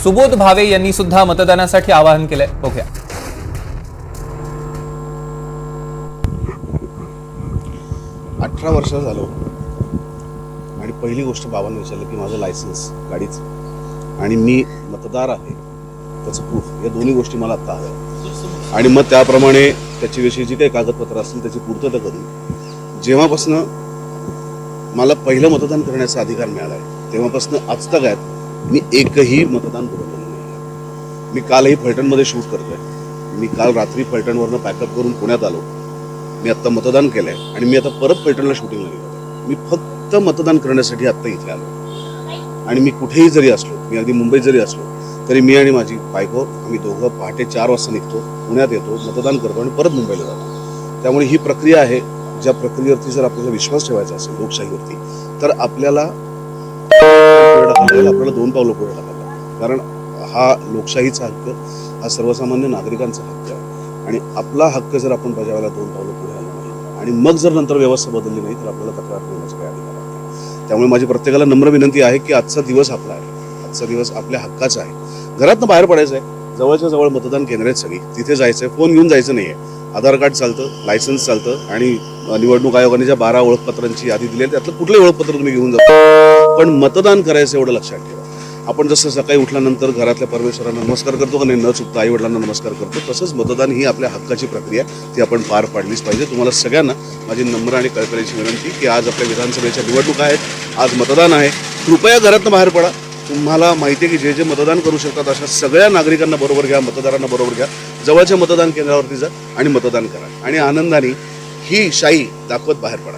सुबोध भावे यांनी सुद्धा मतदानासाठी आवाहन केलंय. बघूया. 18 वर्ष झालो आणि पहिली गोष्ट बाबांनी विचारलं की माझं लायसन्स गाडीचं आणि मी मतदार आहे त्याचं प्रूफ, या दोन्ही गोष्टी मला आत्ता हव्या. आणि मग त्याप्रमाणे त्याच्याविषयी जी काही कागदपत्र असतील त्याची पूर्तता करून जेव्हापासून मला पहिलं मतदान करण्याचा अधिकार मिळाला आहे तेव्हापासून आजतागायत मी एकही मतदान पुरवलेलं नाही. मी कालही फलटणमध्ये शूट करतोय. मी काल रात्री फलटणवरनं पॅकअप करून पुण्यात आलो. मी आत्ता मतदान केलंय आणि मी आता परत फलटणला शूटिंगला गेलो. मी फक्त मतदान करण्यासाठी आत्ता इथे आलो. आणि मी कुठेही जरी असलो, मी अगदी मुंबईत जरी असलो तरी मी आणि माझी बायको आम्ही दोघं पहाटे 4 वाजता निघतो, पुण्यात येतो, मतदान करतो आणि परत मुंबईला जातो. त्यामुळे ही प्रक्रिया आहे. ज्या प्रक्रियेवरती जर आपल्याला विश्वास ठेवायचा असेल लोकशाहीवरती तर आपल्याला 2 पावलं पुढे टाकायला, कारण हा लोकशाहीचा हक्क, हा सर्वसामान्य नागरिकांचा हक्क आहे. आणि आपला हक्क जर आपण बजावायला 2 पावलं पुढे आलो नाही आणि मग जर नंतर व्यवस्था बदलली नाही तर आपल्याला तक्रार करण्याचा काही अधिकार नाही. त्यामुळे माझी प्रत्येकाला नम्र विनंती आहे की आजचा दिवस आपला आहे, आजचा दिवस आपल्या हक्काचा आहे. घरातनं बाहेर पडायचं आहे, जवळच्या जवळ मतदान केंद्र आहेत सगळी, तिथे जायचं आहे. फोन घेऊन जायचं नाही आहे. आधार कार्ड चालतं, लायसन्स चालतं आणि निवडणूक आयोगाने ज्या 12 ओळखपत्रांची यादी दिली आहे त्यातलं कुठलंही ओळखपत्र तुम्ही घेऊन जाता, पण मतदान करायचं एवढं लक्षात ठेवा. आपण जसं सकाळी उठल्यानंतर घरातल्या परमेश्वरांना नमस्कार करतो का नाही, न चुकता आई वडिलांना नमस्कार करतो, तसंच मतदान ही आपल्या हक्काची प्रक्रिया, ती आपण पार पाडलीच पाहिजे. तुम्हाला सगळ्यांना माझी नम्र आणि कळकळीची विनंती की आज आपल्या विधानसभेच्या निवडणुका आहेत, आज मतदान आहे. कृपया घरातनं बाहेर पडा. तुम्हाला माहिती आहे की जे मतदान करू शकतात अशा सगळ्या नागरिकांना बरोबर घ्या, मतदारांना बरोबर घ्या, जवळच्या मतदान केंद्रावरती जा आणि मतदान करा आणि आनंदाने ही शाही दाखवत बाहेर पडा.